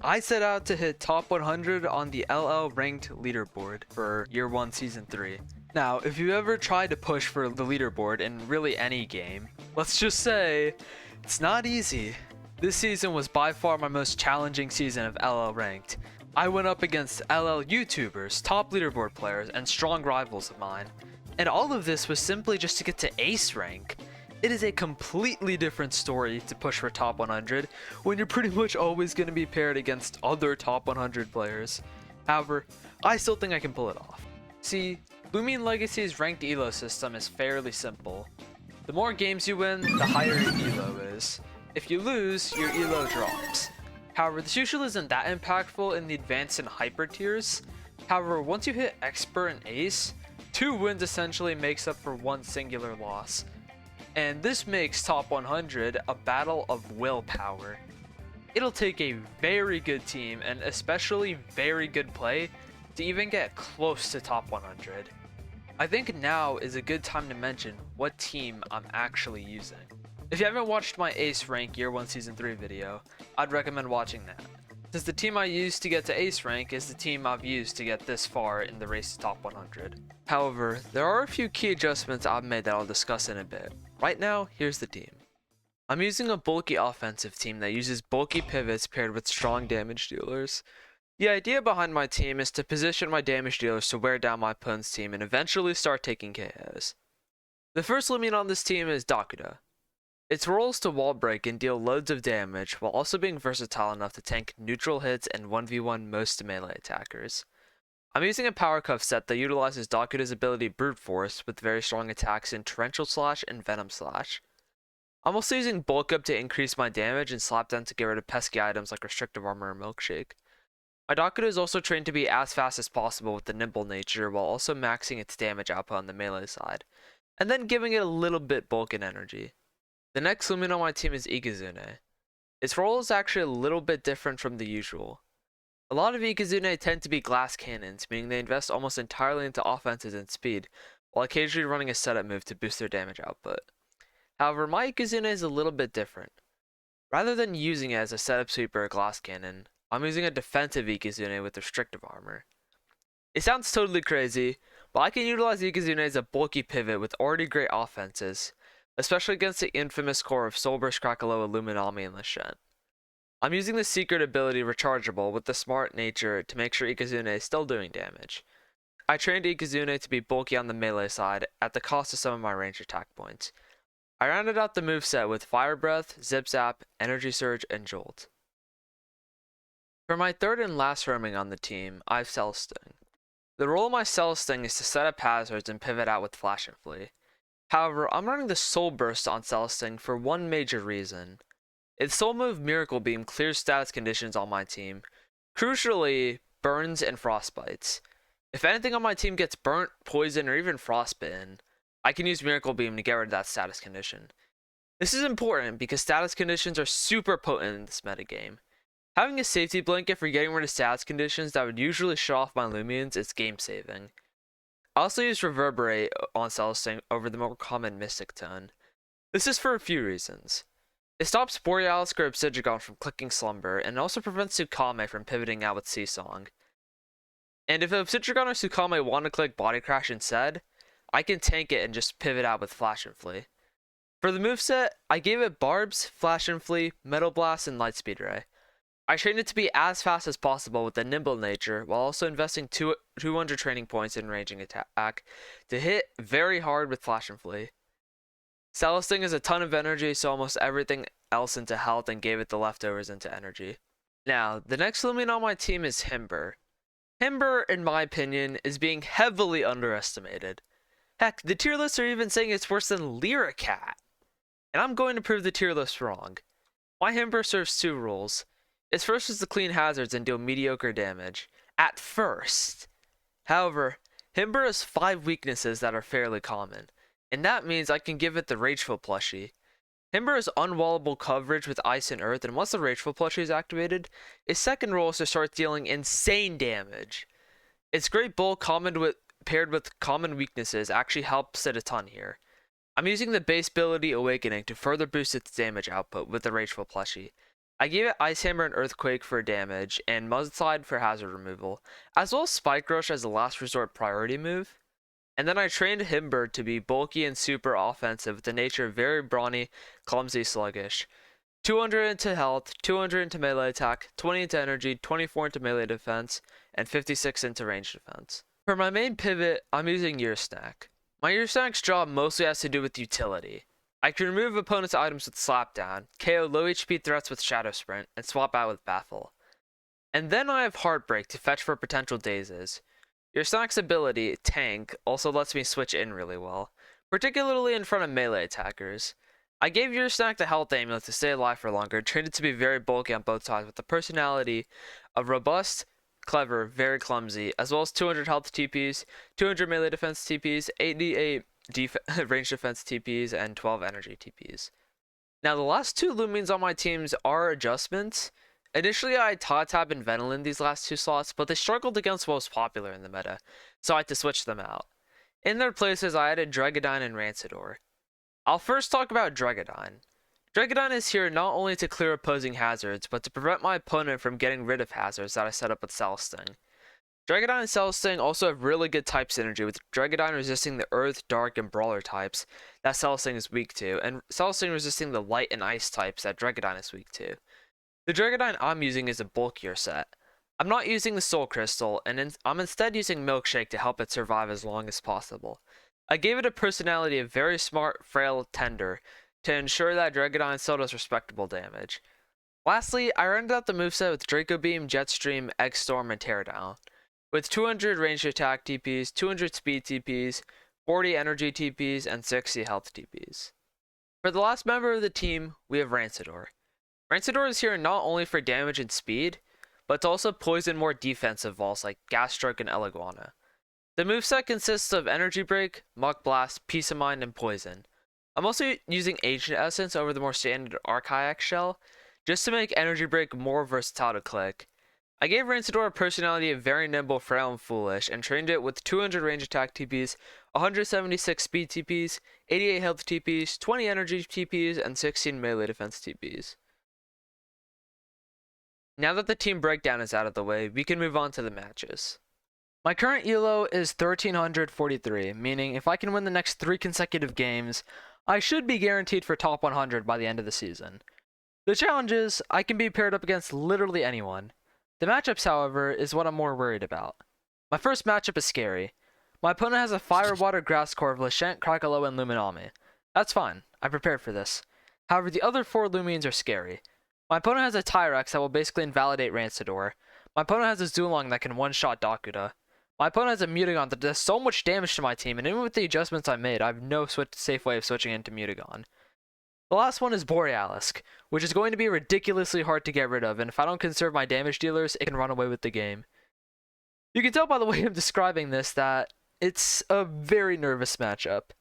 I set out to hit top 100 on the LL Ranked leaderboard for Year 1 Season 3. Now, if you ever tried to push for the leaderboard in really any game, let's just say, it's not easy. This season was by far my most challenging season of LL Ranked. I went up against LL YouTubers, top leaderboard players, and strong rivals of mine. And all of this was simply just to get to Ace rank. It is a completely different story to push for top 100 when you're pretty much always going to be paired against other top 100 players. However, I still think I can pull it off. See, Loomian Legacy's ranked elo system is fairly simple. The more games you win, the higher your elo is. If you lose, your elo drops. However, this usually isn't that impactful in the advanced and hyper tiers. However, once you hit expert and ace, 2 wins essentially makes up for 1 singular loss. And this makes top 100 a battle of willpower. It'll take a very good team and especially very good play to even get close to top 100. I think now is a good time to mention what team I'm actually using. If you haven't watched my Ace Rank Year 1 Season 3 video, I'd recommend watching that, since the team I used to get to Ace Rank is the team I've used to get this far in the race to top 100. However, there are a few key adjustments I've made that I'll discuss in a bit. Right now, here's the team. I'm using a bulky offensive team that uses bulky pivots paired with strong damage dealers. The idea behind my team is to position my damage dealers to wear down my opponent's team and eventually start taking KOs. The first Loomian on this team is Dakuda. Its role is to wall break and deal loads of damage while also being versatile enough to tank neutral hits and 1v1 most melee attackers. I'm using a power cuff set that utilizes Dakuda's ability Brute Force with very strong attacks in Torrential Slash and Venom Slash. I'm also using Bulk Up to increase my damage and Slap Down to get rid of pesky items like Restrictive Armor and Milkshake. My Dakuda is also trained to be as fast as possible with the nimble nature while also maxing its damage output on the melee side, and then giving it a little bit bulk and energy. The next Loomian on my team is Ikazune. Its role is actually a little bit different from the usual. A lot of Ikazune tend to be glass cannons, meaning they invest almost entirely into offenses and speed, while occasionally running a setup move to boost their damage output. However, my Ikazune is a little bit different. Rather than using it as a setup sweeper or glass cannon, I'm using a defensive Ikazune with restrictive armor. It sounds totally crazy, but I can utilize Ikazune as a bulky pivot with already great offenses, especially against the infamous core of Soulburst, Krakaloa, Luminami, and Lashent. I'm using the secret ability Rechargeable with the smart nature to make sure Ikazune is still doing damage. I trained Ikazune to be bulky on the melee side at the cost of some of my range attack points. I rounded out the moveset with Fire Breath, Zip Zap, Energy Surge, and Jolt. For my third and last roaming on the team, I have Celesting. The role of my Celesting is to set up hazards and pivot out with Flash and Flee. However, I'm running the Soul Burst on Celesting for one major reason. Its Soul Move Miracle Beam clears status conditions on my team, crucially burns and frostbites. If anything on my team gets burnt, poisoned, or even frostbitten, I can use Miracle Beam to get rid of that status condition. This is important because status conditions are super potent in this metagame. Having a safety blanket for getting rid of status conditions that would usually shut off my Loomians is game saving. I also use Reverberate on Celesting over the more common Mystic Tone. This is for a few reasons. It stops Borealis or Obsidian from clicking Slumber, and also prevents Tsukame from pivoting out with Seasong. And if Obsidian or Tsukame want to click Body Crash instead, I can tank it and just pivot out with Flash and Flee. For the moveset, I gave it Barbs, Flash and Flee, Metal Blast, and Lightspeed Ray. I trained it to be as fast as possible with the nimble nature, while also investing 200 training points in ranging attack to hit very hard with Flash and Flee. Celesting has a ton of energy, so almost everything else into health and gave it the leftovers into energy. Now, the next Loomian on my team is Himber. Himber, in my opinion, is being heavily underestimated. Heck, the tier lists are even saying it's worse than Lyricat. And I'm going to prove the tier list wrong. My Himber serves 2 roles. Its first is to clean hazards and deal mediocre damage. At first. However, Himber has 5 weaknesses that are fairly common. And that means I can give it the Rageful plushie. Himber has unwallable coverage with Ice and Earth, and once the Rageful plushie is activated, its second role is to start dealing insane damage. Its great bulk paired with common weaknesses actually helps it a ton here. I'm using the base ability Awakening to further boost its damage output with the Rageful plushie. I gave it Ice Hammer and Earthquake for damage, and Mudslide for hazard removal, as well as Spike Rush as a last resort priority move. And then I trained Himber to be bulky and super offensive with the nature very brawny, clumsy, sluggish. 200 into health, 200 into melee attack, 20 into energy, 24 into melee defense, and 56 into range defense. For my main pivot, I'm using Year Snack. My Year Snack's job mostly has to do with utility. I can remove opponents' items with Slapdown, KO low HP threats with Shadow Sprint, and swap out with Baffle. And then I have Heartbreak to fetch for potential dazes. Your Snack's ability, Tank, also lets me switch in really well, particularly in front of melee attackers. I gave Your Snack the health amulet to stay alive for longer, trained it to be very bulky on both sides with the personality of robust, clever, very clumsy, as well as 200 health TPs, 200 melee defense TPs, 88 range defense TPs, and 12 energy TPs. Now the last two Loomians on my teams are adjustments. Initially I had Totap and Venilin these last two slots, but they struggled against what was popular in the meta, so I had to switch them out. In their places I added Dregadine and Rancidor. I'll first talk about Dregadine. Dregadine is here not only to clear opposing hazards, but to prevent my opponent from getting rid of hazards that I set up with Cell Sting. Dregadine and Cell Sting also have really good type synergy, with Dregadine resisting the Earth, Dark, and Brawler types that Cell Sting is weak to, and Cell Sting resisting the Light and Ice types that Dregadine is weak to. The Dregadine I'm using is a bulkier set. I'm not using the Soul Crystal, and I'm instead using Milkshake to help it survive as long as possible. I gave it a personality of very smart, frail, tender, to ensure that Dregadine still does respectable damage. Lastly, I rounded out the moveset with Draco Beam, Jetstream, Eggstorm, and Teardown, with 200 ranged attack TPs, 200 speed TPs, 40 energy TPs, and 60 health TPs. For the last member of the team, we have Rancidor. Rancidor is here not only for damage and speed, but to also poison more defensive vaults like Gas Stroke and Eliguana. The moveset consists of Energy Break, Muck Blast, Peace of Mind, and Poison. I'm also using Ancient Essence over the more standard Archaic shell, just to make Energy Break more versatile to click. I gave Rancidor a personality of very nimble, frail, and foolish, and trained it with 200 range attack TPs, 176 speed TPs, 88 health TPs, 20 energy TPs, and 16 melee defense TPs. Now that the team breakdown is out of the way, we can move on to the matches. My current ELO is 1343, meaning if I can win the next 3 consecutive games, I should be guaranteed for top 100 by the end of the season. The challenge is, I can be paired up against literally anyone. The matchups, however, is what I'm more worried about. My first matchup is scary. My opponent has a Fire, Water, Grass Core of Lashent, Krakaloa, and Luminami. That's fine, I prepared for this. However, the other 4 Loomians are scary. My opponent has a Tyrex that will basically invalidate Rancidor. My opponent has a Zulong that can one-shot Dakuda. My opponent has a Mutagon that does so much damage to my team, and even with the adjustments I made, I have no safe way of switching into Mutagon. The last one is Borealisk, which is going to be ridiculously hard to get rid of, and if I don't conserve my damage dealers, it can run away with the game. You can tell by the way I'm describing this that it's a very nervous matchup.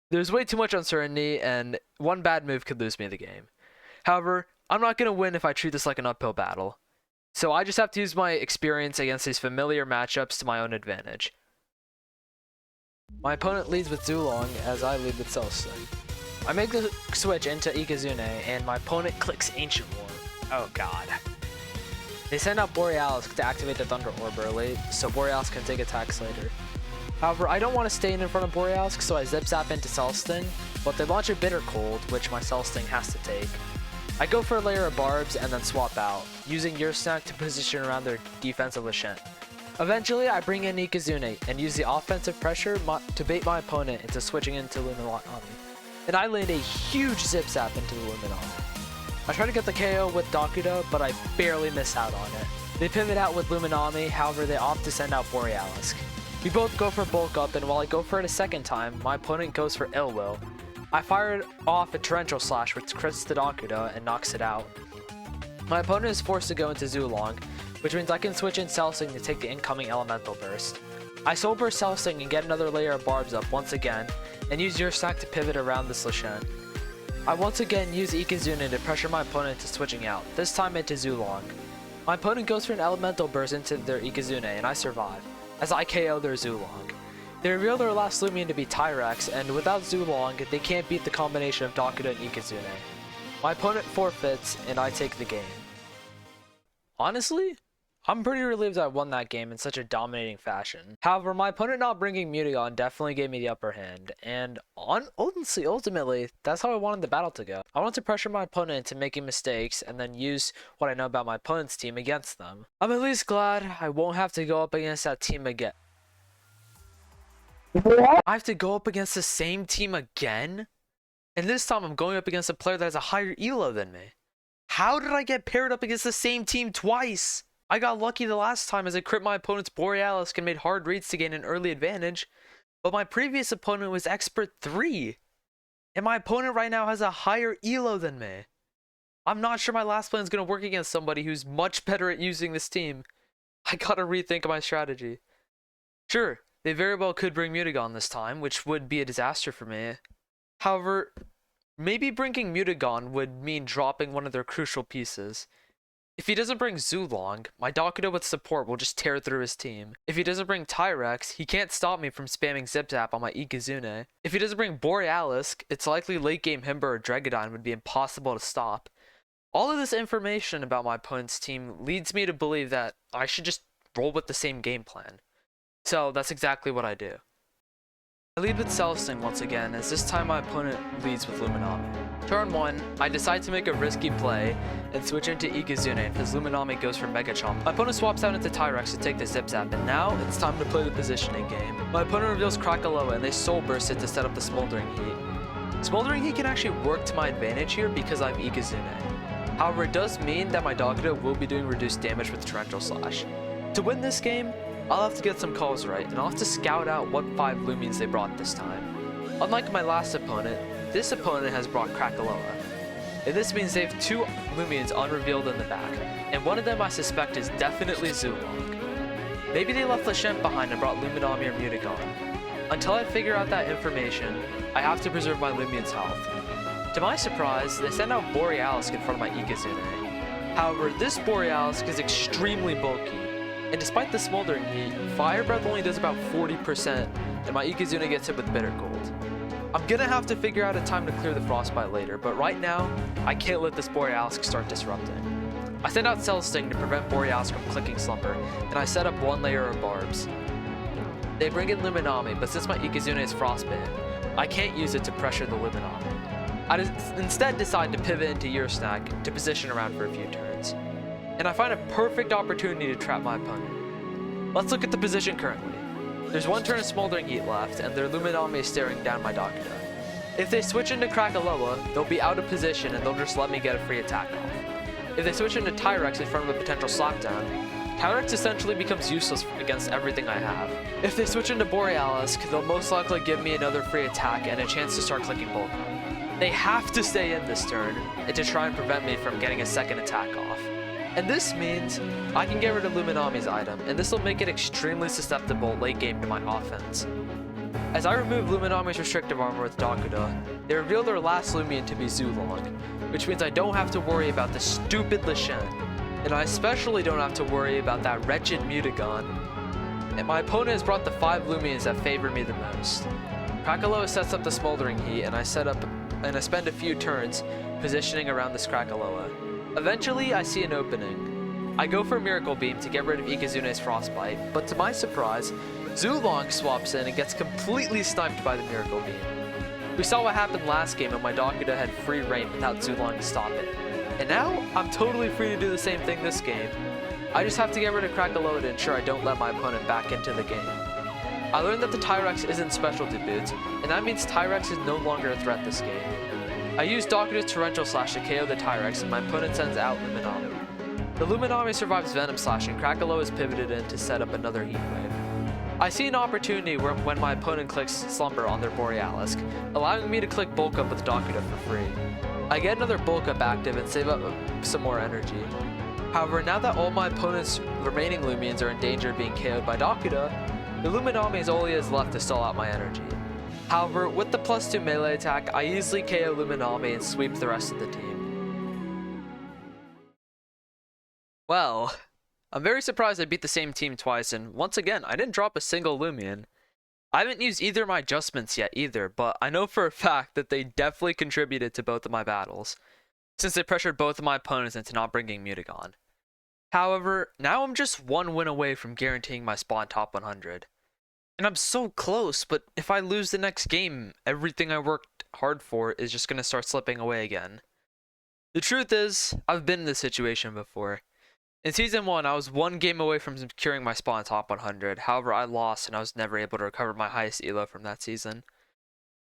There's way too much uncertainty, and one bad move could lose me the game. However, I'm not going to win if I treat this like an uphill battle. So I just have to use my experience against these familiar matchups to my own advantage. My opponent leads with Zulong as I lead with Cell Sting. I make the switch into Ikazune and my opponent clicks Ancient War. Oh god. They send out Borealisk to activate the Thunder Orb early, so Borealisk can take attacks later. However, I don't want to stay in front of Borealisk, so I Zip Zap into Cell Sting, but they launch a Bitter Cold, which my Cell Sting has to take. I go for a layer of barbs and then swap out, using Year Snack to position around their defensive Lashent. Eventually, I bring in Ikazune and use the offensive pressure to bait my opponent into switching into Luminami. And I land a huge Zip Zap into the Luminami. I try to get the KO with Dakuda, but I barely miss out on it. They pivot out with Luminami, however they opt to send out Borealisk. We both go for bulk up, and while I go for it a second time, my opponent goes for Ill Will. I fired off a Torrential Slash which crits the Dakuda and knocks it out. My opponent is forced to go into Zulong, which means I can switch in Cell Sting to take the incoming Elemental Burst. I Soul Burst Cell Sting and get another layer of barbs up once again, and use Year Snack to pivot around this Lashent. I once again use Ikazune to pressure my opponent to switching out, this time into Zulong. My opponent goes for an Elemental Burst into their Ikazune and I survive, as I KO their Zulong. They reveal their last Loomian to be Tyrex, and without Zulong, they can't beat the combination of Dakuda and Ikazune. My opponent forfeits, and I take the game. honestly, I'm pretty relieved I won that game in such a dominating fashion. However, my opponent not bringing Mutagon definitely gave me the upper hand, and honestly, ultimately, that's how I wanted the battle to go. I wanted to pressure my opponent into making mistakes and then use what I know about my opponent's team against them. I'm at least glad I won't have to go up against that team again. I have to go up against the same team again? And this time I'm going up against a player that has a higher elo than me. How did I get paired up against the same team twice? I got lucky the last time as I crit my opponent's Borealis and made hard reads to gain an early advantage, but my previous opponent was Expert 3, and my opponent right now has a higher elo than me. I'm not sure my last plan is going to work against somebody who's much better at using this team. I gotta rethink my strategy. Sure, they very well could bring Mutagon this time, which would be a disaster for me. However, maybe bringing Mutagon would mean dropping one of their crucial pieces. If he doesn't bring Zulong, my Dokudo with support will just tear through his team. If he doesn't bring Tyrex, he can't stop me from spamming Zip Zap on my Ikazune. If he doesn't bring Borealis, it's likely late game Himber or Dregadine would be impossible to stop. All of this information about my opponent's team leads me to believe that I should just roll with the same game plan. So that's exactly what I do. I lead with Celesting once again, as this time my opponent leads with Luminami. Turn 1, I decide to make a risky play and switch into Ikazune, and as Luminami goes for Mega Chomp, my opponent swaps out into Tyrex to take the Zip Zap, and now it's time to play the positioning game. My opponent reveals Krakaloa and they Soul Burst it to set up the Smoldering Heat. Smoldering Heat can actually work to my advantage here because I have Ikazune. However, it does mean that my Dokudo will be doing reduced damage with Torrential Slash. To win this game, I'll have to get some calls right, and I'll have to scout out what 5 Loomians they brought this time. Unlike my last opponent, this opponent has brought Krakaloa. And this means they have 2 Loomians unrevealed in the back, and one of them I suspect is definitely Zulong. Maybe they left Lashent behind and brought Luminami or Mutagon. Until I figure out that information, I have to preserve my Loomian's health. To my surprise, they send out Borealis in front of my Ikazune. However, this Borealis is extremely bulky, and despite the Smoldering Heat, Fire Breath only does about 40%, and my Ikazune gets hit with Bitter Cold. I'm gonna have to figure out a time to clear the Frostbite later, but right now, I can't let this Borealis start disrupting. I send out Cell Sting to prevent Borealis from clicking Slumber, and I set up 1 layer of barbs. They bring in Luminami, but since my Ikazune is Frostbitten, I can't use it to pressure the Luminami. I instead decide to pivot into Year Snack to position around for a few turns. And I find a perfect opportunity to trap my opponent. Let's look at the position currently. There's 1 turn of Smoldering Heat left, and their Luminami is staring down my Dokudo. If they switch into Krakaloa, they'll be out of position and they'll just let me get a free attack off. If they switch into Tyrex in front of a potential slapdown, Tyrex essentially becomes useless against everything I have. If they switch into Borealis, they'll most likely give me another free attack and a chance to start clicking Bulk. They have to stay in this turn and to try and prevent me from getting a second attack off. And this means I can get rid of Luminami's item, and this will make it extremely susceptible late game to my offense. As I remove Luminami's restrictive armor with Dokudo, they reveal their last Loomian to be Zulong, which means I don't have to worry about the stupid Lashent, and I especially don't have to worry about that wretched Mutagon. And my opponent has brought the 5 Loomians that favor me the most. Krakaloa sets up the Smoldering Heat, and I spend a few turns positioning around this Krakaloa. Eventually, I see an opening. I go for Miracle Beam to get rid of Ikazune's Frostbite, but to my surprise, Zulong swaps in and gets completely sniped by the Miracle Beam. We saw what happened last game when my Dokudo had free reign without Zulong to stop it. And now, I'm totally free to do the same thing this game. I just have to get rid of Krakaloa to ensure I don't let my opponent back into the game. I learned that the Tyrex isn't specialty boots, and that means Tyrex is no longer a threat this game. I use Dokudo's Torrential Slash to KO the Tyrex, and my opponent sends out Luminami. The Luminami survives Venom Slash, and Krakaloa is pivoted in to set up another Heat Wave. I see an opportunity when my opponent clicks Slumber on their Borealis, allowing me to click Bulk Up with Dokudo for free. I get another Bulk Up active and save up some more energy. However, now that all my opponent's remaining Loomians are in danger of being KO'd by Dokudo, the Luminami is all he has left to stall out my energy. However, with the +2 melee attack, I easily KO Luminami and sweep the rest of the team. Well, I'm very surprised I beat the same team twice, and once again, I didn't drop a single Loomian. I haven't used either of my adjustments yet either, but I know for a fact that they definitely contributed to both of my battles, since they pressured both of my opponents into not bringing Mutagon. However, now I'm just one win away from guaranteeing my spot in top 100. And I'm so close, but if I lose the next game, everything I worked hard for is just going to start slipping away again. The truth is, I've been in this situation before. In Season 1, I was one game away from securing my spot in top 100. However, I lost and I was never able to recover my highest elo from that season.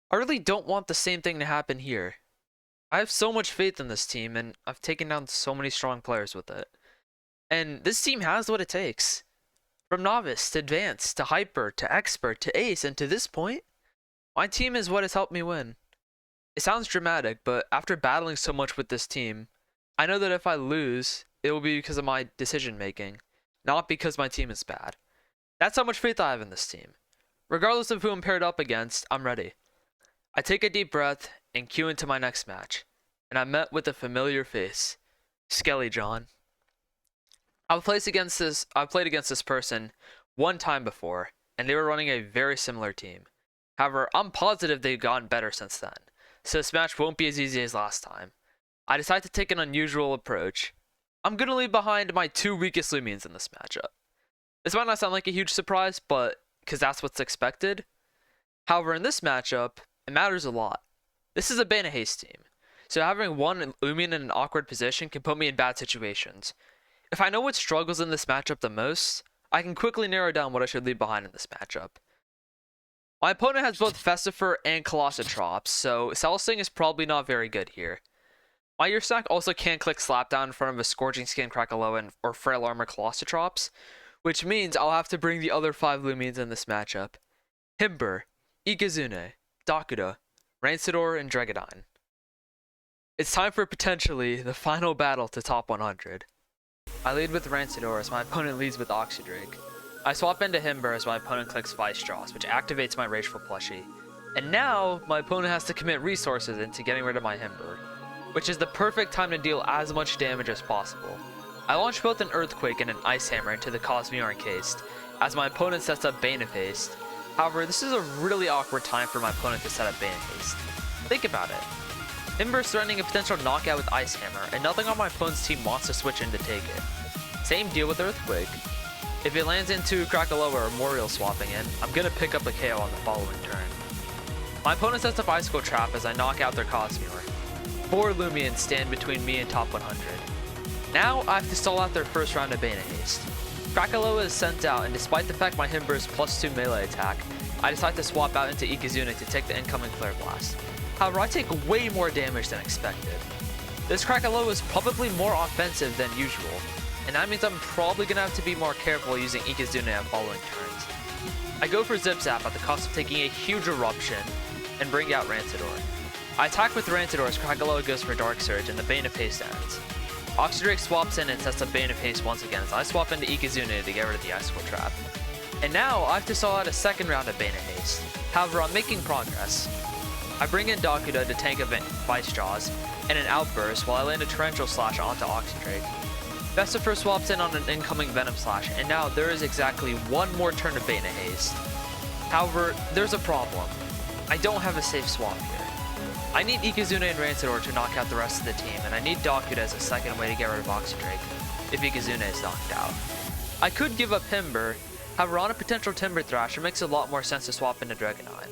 I really don't want the same thing to happen here. I have so much faith in this team, and I've taken down so many strong players with it. And this team has what it takes. From novice to advanced to hyper to expert to ace, and to this point, my team is what has helped me win. It sounds dramatic, but after battling so much with this team, I know that if I lose, it will be because of my decision making, not because my team is bad. That's how much faith I have in this team. Regardless of who I'm paired up against, I'm ready. I take a deep breath and cue into my next match, and I'm met with a familiar face, Skelly John. I've played against this person one time before, and they were running a very similar team. However, I'm positive they've gotten better since then, so this match won't be as easy as last time. I decide to take an unusual approach. I'm going to leave behind my two weakest Loomians in this matchup. This might not sound like a huge surprise, but because that's what's expected. However, in this matchup, it matters a lot. This is a Bana Haste team, so having one Loomian in an awkward position can put me in bad situations. If I know what struggles in this matchup the most, I can quickly narrow down what I should leave behind in this matchup. My opponent has both Festifer and Colossotrops, so Celesting is probably not very good here. My Ear Stack also can't click Slapdown in front of a Scorching Skin Krakaloa or Frail Armor Colossotrops, which means I'll have to bring the other 5 Loomians in this matchup. Himber, Ikazune, Dakuda, Rancidor, and Dregadine. It's time for potentially the final battle to top 100. I lead with Rancidor as my opponent leads with Oxydrake. I swap into Himber as my opponent clicks Vice-Jaws, which activates my Rageful plushie. And now, my opponent has to commit resources into getting rid of my Himber, which is the perfect time to deal as much damage as possible. I launch both an Earthquake and an Ice Hammer into the Cosmere Encased, as my opponent sets up Bane of Haste. However, this is a really awkward time for my opponent to set up Bane of Haste. Think about it. Himber is threatening a potential knockout with Ice Hammer, and nothing on my opponent's team wants to switch in to take it. Same deal with Earthquake. If it lands into Krakaloa or Moriel swapping in, I'm gonna pick up a KO on the following turn. My opponent sets up Icicle Trap as I knock out their Cosmere. 4 Loomians stand between me and top 100. Now I have to stall out their first round of Bana Haste. Krakaloa is sent out, and despite the fact my Himber is +2 melee attack, I decide to swap out into Ikazune to take the incoming Flare Blast. However, I take way more damage than expected. This Krakaloa is probably more offensive than usual, and that means I'm probably going to have to be more careful using Ikazune on following turns. I go for Zip Zap at the cost of taking a huge eruption and bring out Rancidor. I attack with Rancidor as Krakaloa goes for Dark Surge and the Bane of Haste ends. Oxydrake swaps in and sets up Bane of Haste once again as I swap into Ikazune to get rid of the Icicle Trap. And now I have to stall out a second round of Bane of Haste. However, I'm making progress. I bring in Dakuda to tank a Vice-Jaws and an Outburst while I land a Torrential Slash onto Oxydrake. Festifer swaps in on an incoming Venom Slash, and now there is exactly one more turn of Bane of Haste. However, there's a problem. I don't have a safe swap here. I need Ikazune and Rancidor to knock out the rest of the team, and I need Dakuda as a second way to get rid of Oxydrake if Ikazune is knocked out. I could give up Himber, however on a potential Timber Thrash it makes a lot more sense to swap into Dregadine.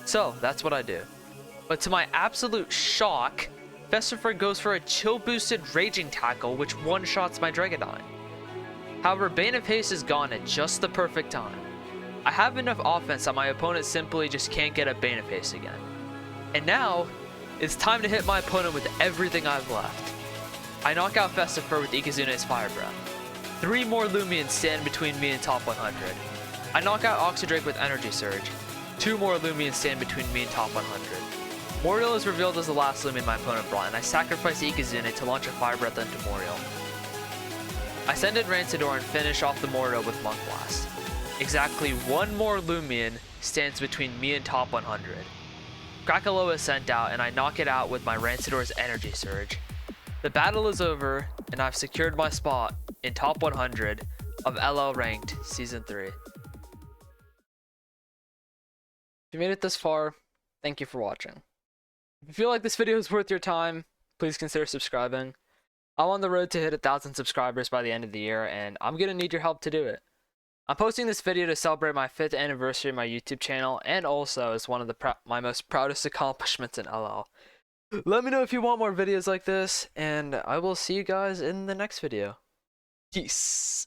So that's what I do. But to my absolute shock, Festifer goes for a chill boosted Raging Tackle which one-shots my Dregadine. However, Bane of Haste is gone at just the perfect time. I have enough offense that my opponent simply just can't get a Bane of Haste again. And now, it's time to hit my opponent with everything I've left. I knock out Festifer with Ikazune's Fire Breath. 3 more Loomians stand between me and top 100. I knock out Oxydrake with Energy Surge. 2 more Loomians stand between me and top 100. Moriel is revealed as the last Loomian my opponent brought, and I sacrifice Ikazune to launch a Fire Breath into Moriel. I send in Rancidor and finish off the Moriel with Monk Blast. Exactly 1 more Loomian stands between me and top 100. Krakaloa is sent out, and I knock it out with my Rancidor's Energy Surge. The battle is over, and I've secured my spot in top 100 of LL Ranked Season 3. If you made it this far, thank you for watching. If you feel like this video is worth your time, please consider subscribing. I'm on the road to hit 1,000 subscribers by the end of the year, and I'm gonna need your help to do it. I'm posting this video to celebrate my 5th anniversary of my YouTube channel, and also as one of my most proudest accomplishments in LL. Let me know if you want more videos like this, and I will see you guys in the next video. Peace.